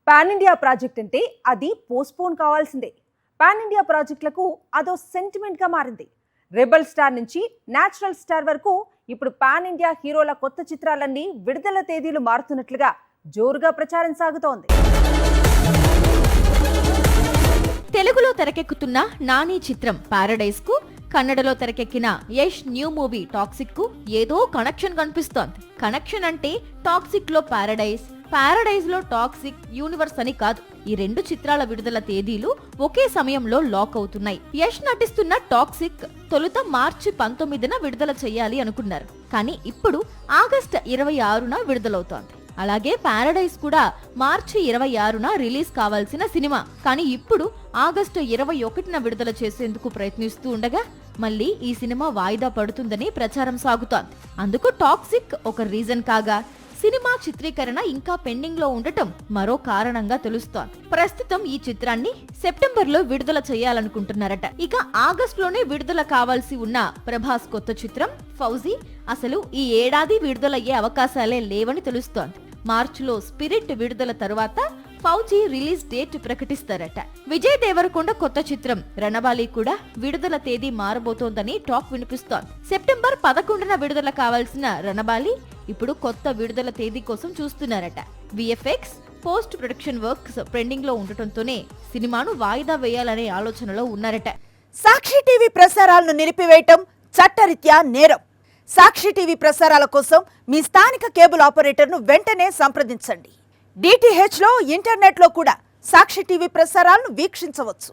Pan India project అంటే అది postpone కావాల్సిందే. పాన్ ఇండియా ప్రాజెక్టులకు అదో సెంటిమెంట్గా మారింది. రెబల్ స్టార్ నుంచి నేచురల్ స్టార్ వరకు ఇప్పుడు పాన్ ఇండియా హీరోల కొత్త చిత్రాలన్నీ విడుదల తేదీలు మారుతున్నట్లుగా జోరుగా ప్రచారం సాగుతోంది. తెలుగులో తెరకెక్కుతున్న నాని చిత్రం పారడైజ్ కు, కన్నడలో తెరకెక్కిన యష్ న్యూ మూవీ టాక్సిక్ కు ఏదో కనెక్షన్ కనిపిస్తోంది. కనెక్షన్ అంటే టాక్సిక్ లో పారడైజ్, పారడైజ్ లో టాక్సిక్ యూనివర్స్ అని కాదు. ఈ రెండు చిత్రాల విడుదల తేదీలు ఒకే సమయంలో లాక్ అవుతున్నాయి. యష్ నటిస్తున్న టాక్సిక్ తొలుత మార్చి 19న విడుదల చేయాలి అనుకున్నారు. కానీ ఇప్పుడు ఆగస్టు 26న విడుదలవుతోంది. అలాగే పారడైజ్ కూడా మార్చి 26న రిలీజ్ కావాల్సిన సినిమా. కానీ ఇప్పుడు ఆగస్టు 21న విడుదల చేసేందుకు ప్రయత్నిస్తూ ఉండగా మళ్ళీ ఈ సినిమా వాయిదా పడుతుందని ప్రచారం సాగుతోంది. అందుకు టాక్సిక్ ఒక రీజన్ కాగా, సినిమా చిత్రీకరణ ఇంకా పెండింగ్ లో ఉండటం మరో కారణంగా తెలుస్తోంది. ప్రస్తుతం ఈ చిత్రాన్ని సెప్టెంబర్ లో విడుదల చేయాలనుకుంటున్నారట. ఇక ఆగస్టులోనే విడుదల కావాల్సి ఉన్న ప్రభాస్ కొత్త చిత్రం ఫౌజీ అసలు ఈ ఏడాది విడుదలయ్యే అవకాశాలే లేవని తెలుస్తోంది. మార్చిలో స్పిరిట్ విడుదల తరువాత ఫౌజీ రిలీజ్ డేట్ ప్రకటిస్తారట. విజయ్ దేవరకొండ కొత్త చిత్రం రణబాలి కూడా విడుదల తేదీ మారబోతోందని టాక్ వినిపిస్తోంది. సెప్టెంబర్ 11న విడుదల కావాల్సిన రణబాలి ఇప్పుడు కొత్త విడుదల తేదీ కోసం చూస్తున్నారట. VFX, post production works pending లో ఉండటంతోనే సినిమాను వాయిదా వేయాలనే ఆలోచనలో ఉన్నారట. సాక్షి టీవీ ప్రసారాలను నిలిపివేయటం చట్టరీత్యా నేరం. సాక్షి టీవీ ప్రసారాల కోసం మీ స్థానిక కేబుల్ ఆపరేటర్ను వెంటనే సంప్రదించండి. డిటిహెచ్లో, ఇంటర్నెట్లో కూడా సాక్షి టీవీ ప్రసారాలను వీక్షించవచ్చు.